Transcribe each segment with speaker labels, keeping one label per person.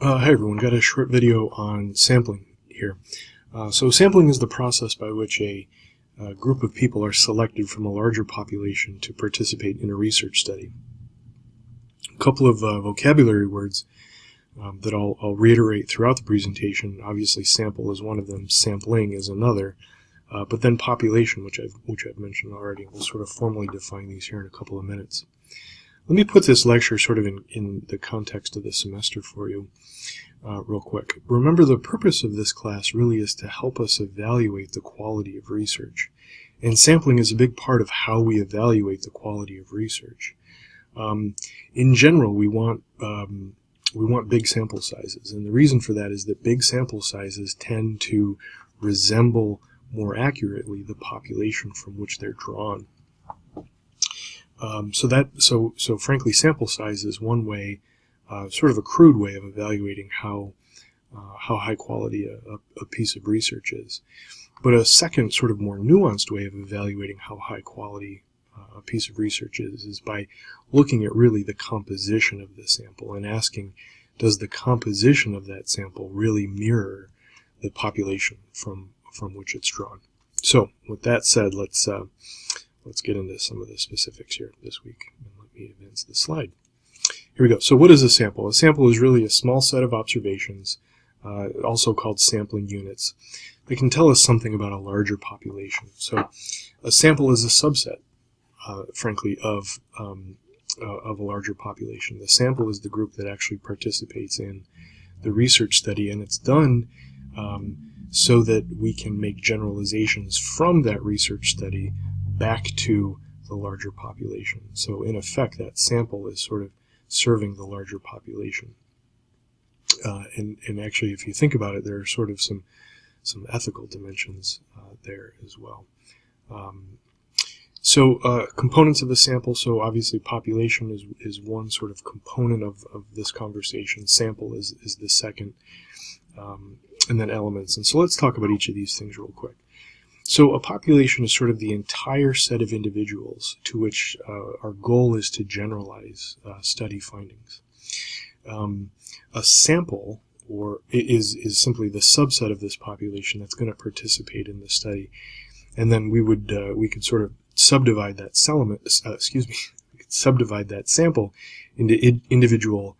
Speaker 1: Hi everyone, got a short video on sampling here. So sampling is the process by which a group of people are selected from a larger population to participate in a research study. A couple of vocabulary words that I'll reiterate throughout the presentation. Obviously sample is one of them, sampling is another, but then population, which I've mentioned already. We'll sort of formally define these here in a couple of minutes. Let me put this lecture sort of in the context of the semester for you real quick. Remember, the purpose of this class really is to help us evaluate the quality of research. And sampling is a big part of how we evaluate the quality of research. In general, we want big sample sizes. And the reason for that is that big sample sizes tend to resemble more accurately the population from which they're drawn. So frankly, sample size is one way, sort of a crude way of evaluating how high quality a piece of research is. But a second, sort of more nuanced way of evaluating how high quality a piece of research is by looking at really the composition of the sample and asking, does the composition of that sample really mirror the population from which it's drawn? So, with that said, let's get into some of the specifics here this week. And let me advance the slide. Here we go. So what is a sample? A sample is really a small set of observations, also called sampling units, that can tell us something about a larger population. So a sample is a subset, frankly, of a larger population. The sample is the group that actually participates in the research study, and it's done so that we can make generalizations from that research study back to the larger population. So in effect, that sample is sort of serving the larger population. And actually, if you think about it, there are sort of some ethical dimensions there as well. Components of a sample. So obviously population is one sort of component of this conversation. Sample is the second. And then elements. And so let's talk about each of these things real quick. So a population is sort of the entire set of individuals to which our goal is to generalize study findings. A sample is simply the subset of this population that's going to participate in the study, and then we could sort of subdivide that subdivide that sample into individual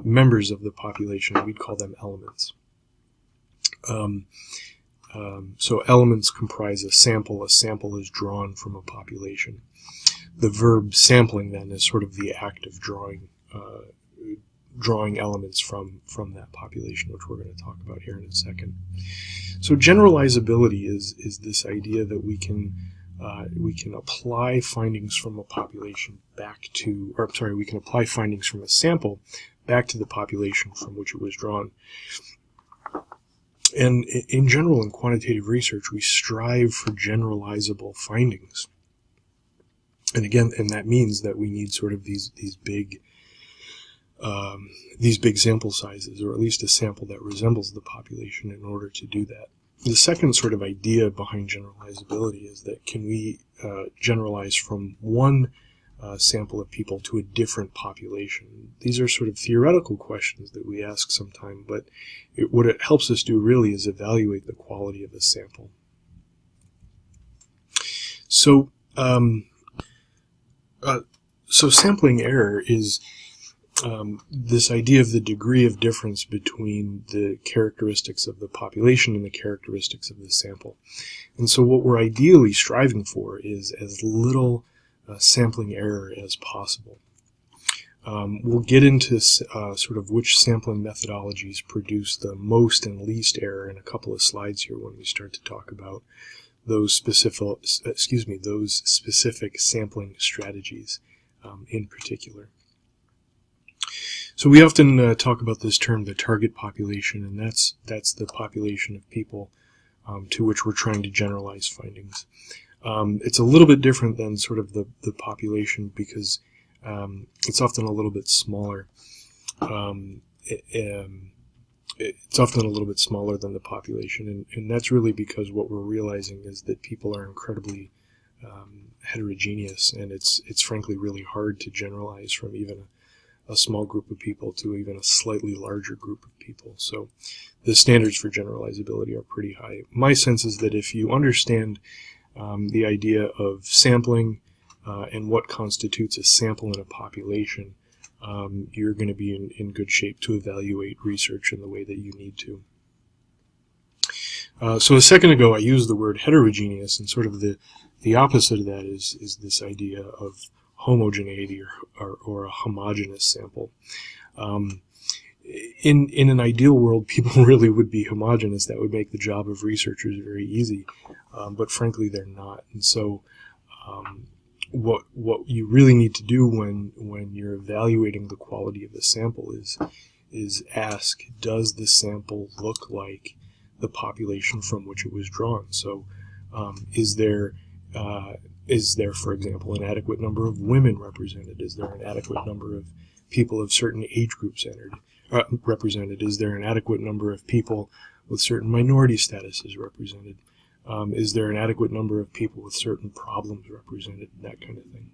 Speaker 1: members of the population. We'd call them elements. So elements comprise a sample. A sample is drawn from a population. The verb sampling then is sort of the act of drawing elements from that population, which we're going to talk about here in a second. So generalizability is this idea that we can apply findings from a population we can apply findings from a sample back to the population from which it was drawn. And in general, in quantitative research, we strive for generalizable findings. And again, that means that we need sort of these big sample sizes, or at least a sample that resembles the population in order to do that. The second sort of idea behind generalizability is that can we generalize from one sample of people to a different population? These are sort of theoretical questions that we ask sometime, but what it helps us do really is evaluate the quality of a sample. So, sampling error is this idea of the degree of difference between the characteristics of the population and the characteristics of the sample. And so what we're ideally striving for is as little sampling error as possible. We'll get into sort of which sampling methodologies produce the most and least error in a couple of slides here when we start to talk about those specific sampling strategies in particular. So we often talk about this term, the target population, and that's the population of people to which we're trying to generalize findings. It's a little bit different than sort of the population because it's often a little bit smaller. It's often a little bit smaller than the population, and that's really because what we're realizing is that people are incredibly heterogeneous, and it's frankly really hard to generalize from even a small group of people to even a slightly larger group of people. So the standards for generalizability are pretty high. My sense is that if you understand the idea of sampling and what constitutes a sample in a population, you're going to be in good shape to evaluate research in the way that you need to. So a second ago I used the word heterogeneous, and sort of the opposite of that is this idea of homogeneity or a homogeneous sample. In an ideal world, people really would be homogeneous. That would make the job of researchers very easy, but frankly they're not. And so what you really need to do when you're evaluating the quality of the sample is ask, does the sample look like the population from which it was drawn? So is there, for example, an adequate number of women represented? Is there an adequate number of people of certain age groups represented? Is there an adequate number of people with certain minority statuses represented? Is there an adequate number of people with certain problems represented? That kind of thing.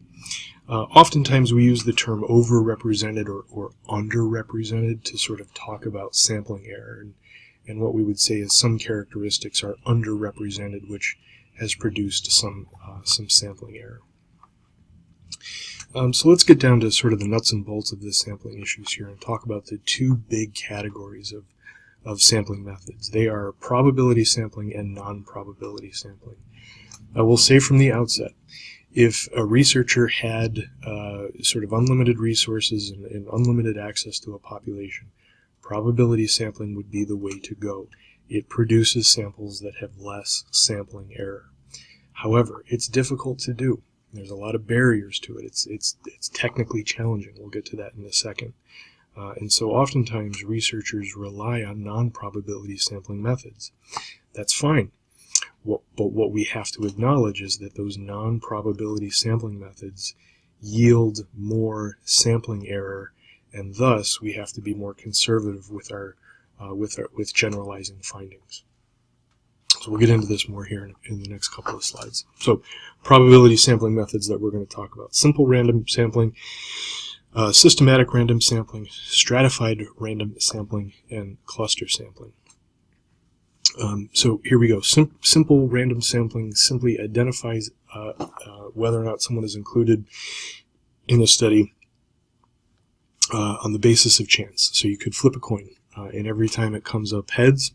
Speaker 1: Oftentimes we use the term overrepresented or underrepresented to sort of talk about sampling error, and what we would say is some characteristics are underrepresented, which has produced some sampling error. So let's get down to sort of the nuts and bolts of the sampling issues here and talk about the two big categories of sampling methods. They are probability sampling and non-probability sampling. I will say from the outset, if a researcher had sort of unlimited resources and unlimited access to a population, probability sampling would be the way to go. It produces samples that have less sampling error. However, it's difficult to do. There's a lot of barriers to it. It's technically challenging. We'll get to that in a second. And so oftentimes researchers rely on non-probability sampling methods. That's fine. But what we have to acknowledge is that those non-probability sampling methods yield more sampling error, and thus we have to be more conservative with with generalizing findings. So we'll get into this more here in the next couple of slides. So probability sampling methods that we're going to talk about: simple random sampling, systematic random sampling, stratified random sampling, and cluster sampling. So here we go. Simple random sampling simply identifies whether or not someone is included in a study on the basis of chance. So you could flip a coin, and every time it comes up heads,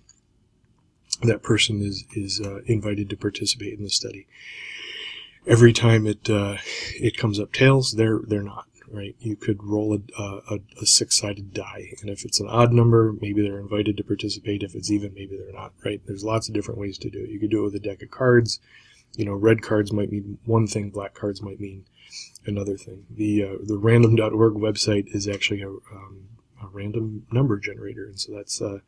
Speaker 1: that person is invited to participate in the study. Every time it comes up tails, they're not. Right? You could roll a six-sided die, and if it's an odd number, maybe they're invited to participate. If it's even, maybe they're not. Right? There's lots of different ways to do it. You could do it with a deck of cards. You know, red cards might mean one thing, black cards might mean another thing. The random.org website is actually a random number generator, and so that's a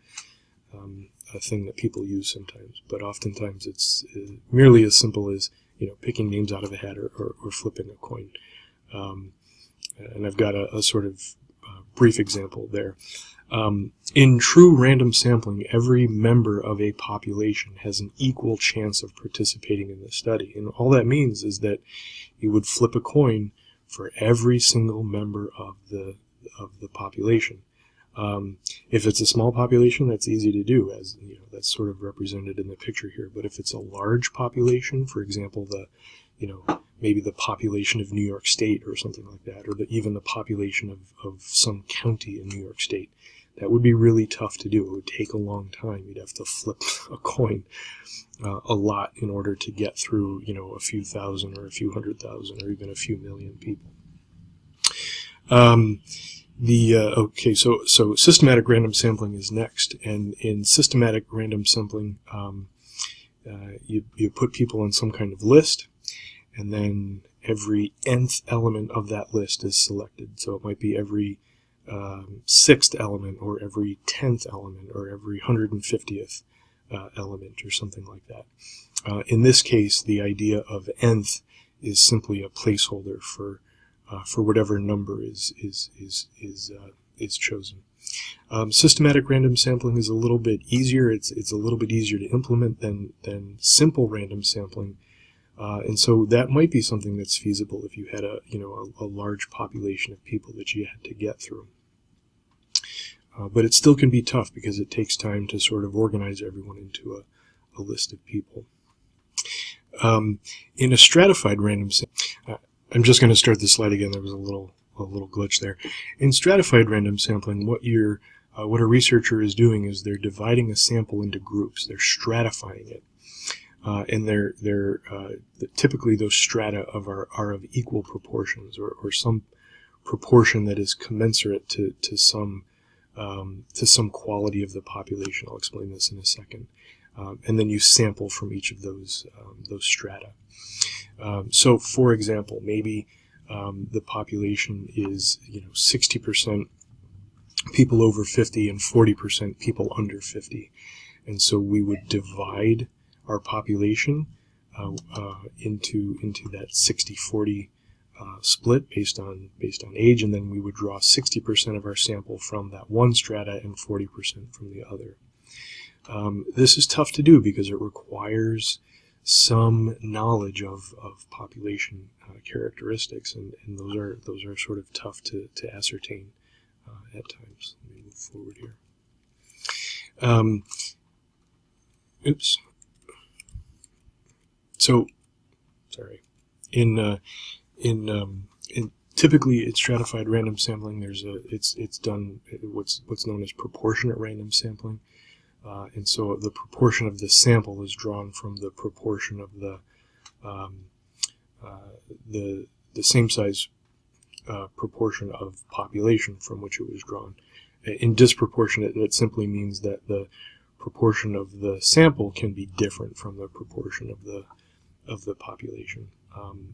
Speaker 1: thing that people use sometimes. But oftentimes it's merely as simple as, you know, picking names out of a hat or flipping a coin. And I've got a sort of brief example there. In true random sampling, every member of a population has an equal chance of participating in the study. And all that means is that you would flip a coin for every single member of the population. If it's a small population, that's easy to do, as you know, that's sort of represented in the picture here. But if it's a large population, for example, maybe the population of New York State or something like that, or even the population of some county in New York State, that would be really tough to do. It would take a long time. You'd have to flip a coin a lot in order to get through, you know, a few thousand or a few 100,000 or even a few million people. Okay, so systematic random sampling is next, and in systematic random sampling, you put people on some kind of list, and then every nth element of that list is selected. So it might be every sixth element, or every 10th element, or every 150th element, or something like that. In this case, the idea of nth is simply a placeholder for whatever number is chosen. Systematic random sampling is a little bit easier. It's a little bit easier to implement than simple random sampling. And so that might be something that's feasible if you had a large population of people that you had to get through. But it still can be tough because it takes time to sort of organize everyone into a list of people. In a stratified random sampling, I'm just going to start this slide again. There was a little glitch there. In stratified random sampling, what a researcher is doing is they're dividing a sample into groups. They're stratifying it, and they're typically those strata are of equal proportions, or some proportion that is commensurate to some quality of the population. I'll explain this in a second. And then you sample from each of those strata. So, for example, maybe the population is 60% people over 50 and 40% people under 50, and so we would divide our population into that 60-40 split based on age, and then we would draw 60% of our sample from that one strata and 40% from the other. This is tough to do because it requires some knowledge of population characteristics, and those are sort of tough to ascertain at times. Let me move forward here. Oops. So, sorry. In typically in stratified random sampling, it's done what's known as proportionate random sampling. And so the proportion of the sample is drawn from the proportion of the same size proportion of population from which it was drawn. In disproportionate, that simply means that the proportion of the sample can be different from the proportion of the population,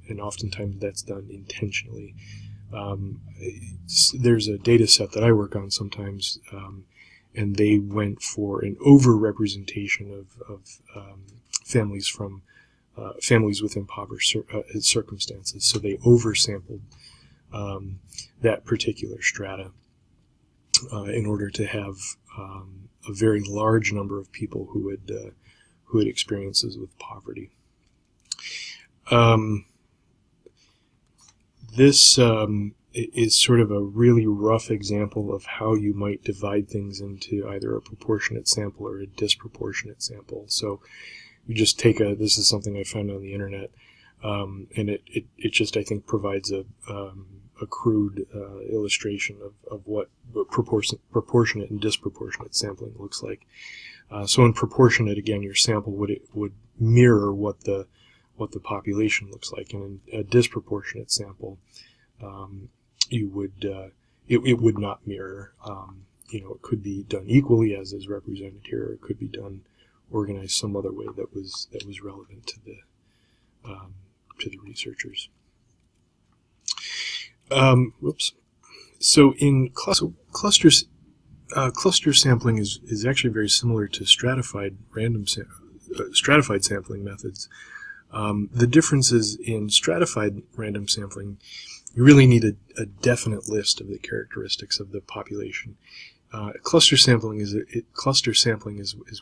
Speaker 1: and oftentimes that's done intentionally. There's a data set that I work on sometimes. And they went for an over-representation of families from families with impoverished circumstances. So they oversampled that particular strata in order to have a very large number of people who had experiences with poverty. This is sort of a really rough example of how you might divide things into either a proportionate sample or a disproportionate sample. So you just take this is something I found on the internet, and it just, I think, provides a crude illustration of what proportionate and disproportionate sampling looks like. So in proportionate, again, your sample would mirror what the population looks like, and in a disproportionate sample, it would not mirror. It could be done equally, as is represented here, or it could be done organized some other way that was relevant to the researchers. Whoops. So in cluster sampling is actually very similar to stratified sampling methods. The difference is in stratified random sampling, you really need a definite list of the characteristics of the population. Cluster sampling is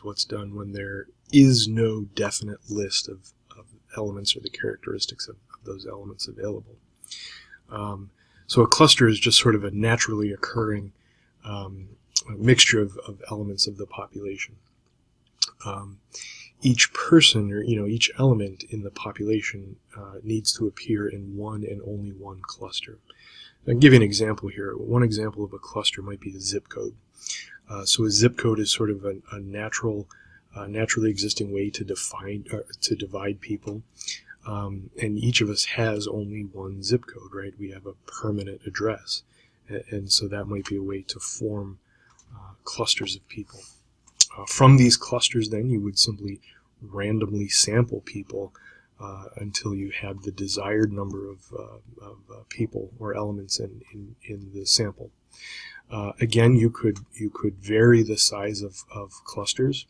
Speaker 1: what's done when there is no definite list of elements or the characteristics of those elements available. So a cluster is just sort of a naturally occurring mixture of elements of the population. Each person, or each element in the population needs to appear in one and only one cluster. I'll give you an example here. One example of a cluster might be a zip code. So a zip code is sort of a naturally existing way to divide people, and each of us has only one zip code, right? We have a permanent address, and so that might be a way to form clusters of people. From these clusters, then, you would simply randomly sample people until you had the desired number of people or elements in the sample. Again, you could vary the size of clusters.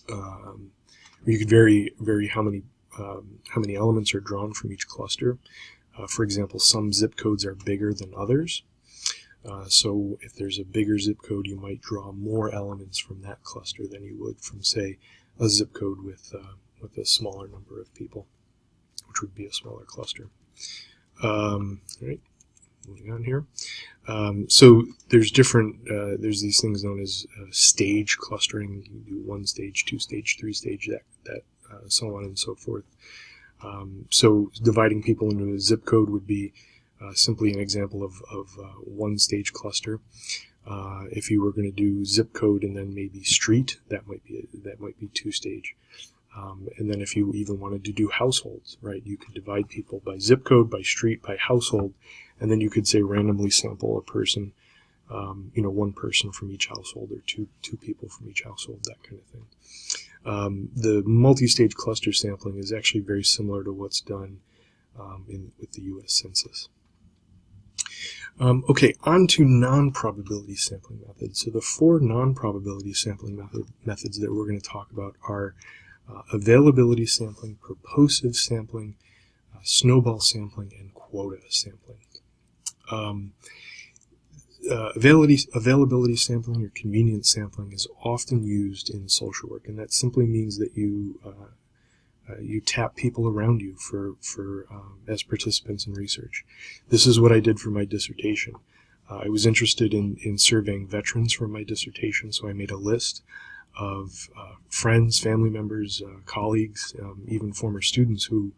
Speaker 1: You could vary how many elements are drawn from each cluster. For example, some zip codes are bigger than others. So if there's a bigger zip code, you might draw more elements from that cluster than you would from, say, a zip code with a smaller number of people. which would be a smaller cluster. All right, moving on here. So there's there's these things known as stage clustering. You can do 1 stage, 2 stage, 3 stage, so on and so forth. So dividing people into a zip code would be simply an example of 1 stage cluster. If you were going to do zip code and then maybe street, that might be 2 stage. And then if you even wanted to do households, right, you could divide people by zip code, by street, by household, and then you could say randomly sample a person, 1 person from each household or two people from each household, that kind of thing. The multi-stage cluster sampling is actually very similar to what's done with the U.S. Census. Okay, on to non-probability sampling methods. So the 4 non-probability sampling methods that we're going to talk about are availability sampling, purposive sampling, snowball sampling, and quota sampling. Availability sampling or convenience sampling is often used in social work, and that simply means that you tap people around you as participants in research. This is what I did for my dissertation. I was interested in surveying veterans for my dissertation, so I made a list of friends, family members, colleagues, even former students who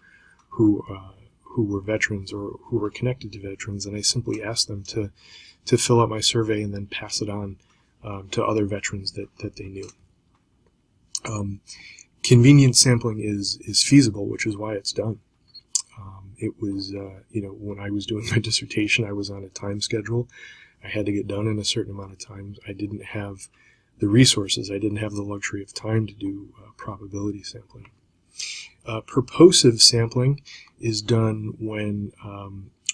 Speaker 1: were veterans or who were connected to veterans, and I simply asked them to fill out my survey and then pass it on to other veterans that they knew. Convenience sampling is feasible, which is why it's done. It was, when I was doing my dissertation, I was on a time schedule. I had to get done in a certain amount of time. I didn't have the resources. I didn't have the luxury of time to do probability sampling. Purposive sampling is done when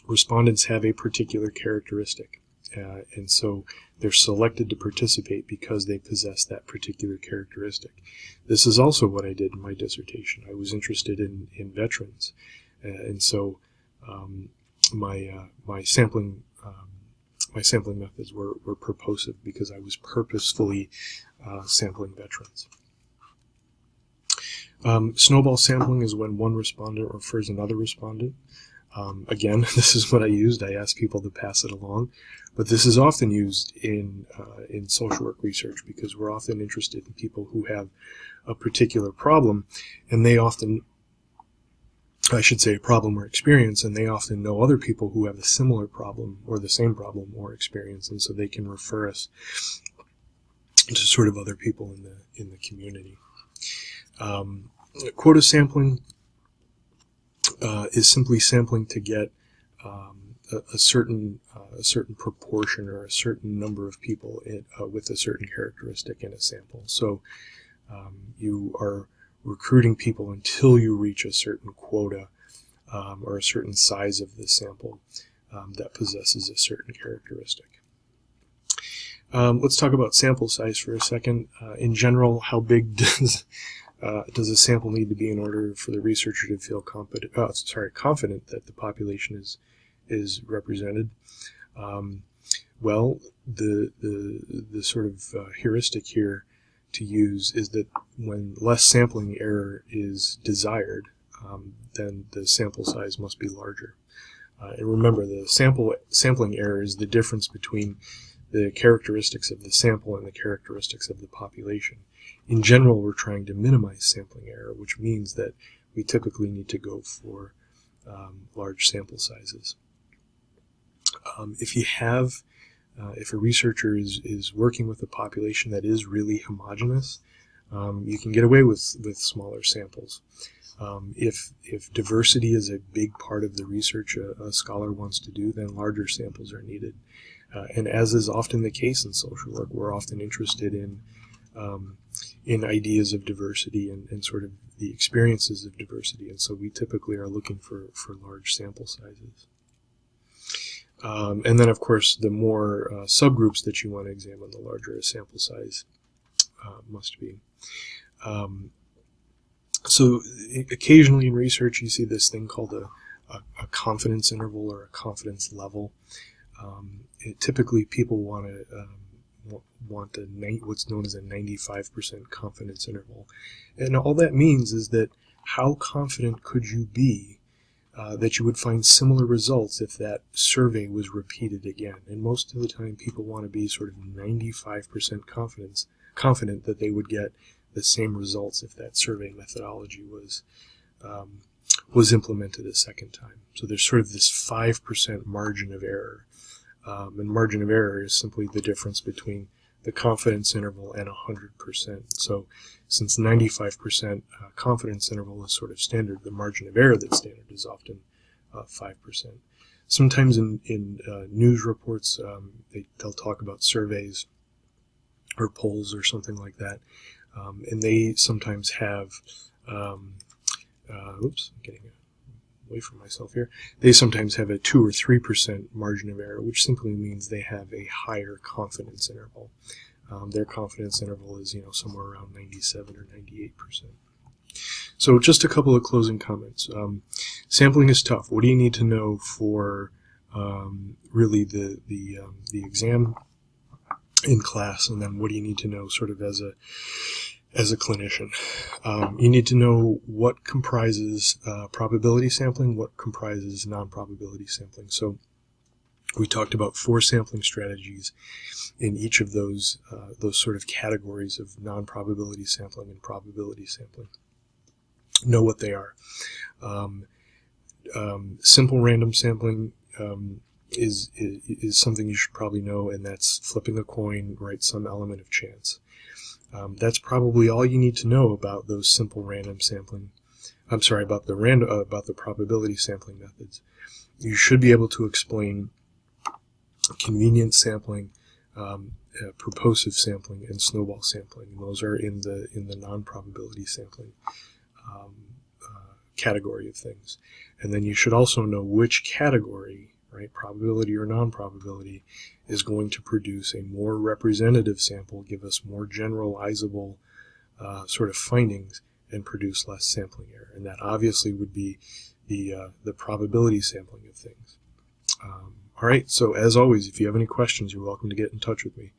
Speaker 1: respondents have a particular characteristic. And so they're selected to participate because they possess that particular characteristic. This is also what I did in my dissertation. I was interested in veterans. And so my sampling methods were purposive because I was purposefully sampling veterans. Snowball sampling is when one respondent refers another respondent. Again, this is what I used. I asked people to pass it along, but this is often used in social work research because we're often interested in people who have a particular problem, and they often, I should say, a problem or experience, and they often know other people who have a similar problem or the same problem or experience, and so they can refer us to sort of other people in the community. Quota sampling is simply sampling to get a certain proportion or a certain number of people with a certain characteristic in a sample. So you are recruiting people until you reach a certain quota or a certain size of the sample that possesses a certain characteristic. Let's talk about sample size for a second. In general, how big does a sample need to be in order for the researcher to feel confident that the population is represented? Well, the sort of heuristic here to use is that when less sampling error is desired, then the sample size must be larger. And remember, the sampling error is the difference between the characteristics of the sample and the characteristics of the population. In general, we're trying to minimize sampling error, which means that we typically need to go for large sample sizes. If a researcher is working with a population that is really homogeneous, you can get away with smaller samples. If diversity is a big part of the research a scholar wants to do, then larger samples are needed. And as is often the case in social work, we're often interested in ideas of diversity and sort of the experiences of diversity, and so we typically are looking for large sample sizes. And then, of course, the more subgroups that you want to examine, the larger a sample size must be. So occasionally in research you see this thing called a confidence interval or a confidence level. Typically people want what's known as a 95% confidence interval. And all that means is that how confident could you be that you would find similar results if that survey was repeated again. And most of the time people want to be sort of 95% confident that they would get the same results if that survey methodology was implemented a second time. So there's sort of this 5% margin of error. And margin of error is simply the difference between the confidence interval and 100%. So since 95% confidence interval is sort of standard, the margin of error that's standard is often 5%. Sometimes in news reports, they'll talk about surveys or polls or something like that, and they sometimes have, oops, I'm getting away from myself here. They sometimes have a 2 or 3% margin of error, which simply means they have a higher confidence interval. Their confidence interval is, somewhere around 97 or 98%. So just a couple of closing comments. Sampling is tough. What do you need to know for really the exam in class, and then what do you need to know sort of as a clinician? You need to know what comprises probability sampling, what comprises non-probability sampling. So we talked about 4 sampling strategies in each of those sort of categories of non-probability sampling and probability sampling. Know what they are. Simple random sampling is something you should probably know, and that's flipping a coin, right? Some element of chance. That's probably all you need to know about those simple random sampling. I'm sorry, about the probability sampling methods. You should be able to explain convenience sampling, purposive sampling, and snowball sampling. And those are in the non-probability sampling category of things. And then you should also know which category, right, probability or non-probability, is going to produce a more representative sample, give us more generalizable sort of findings, and produce less sampling error. And that obviously would be the probability sampling of things. All right, so as always, if you have any questions, you're welcome to get in touch with me.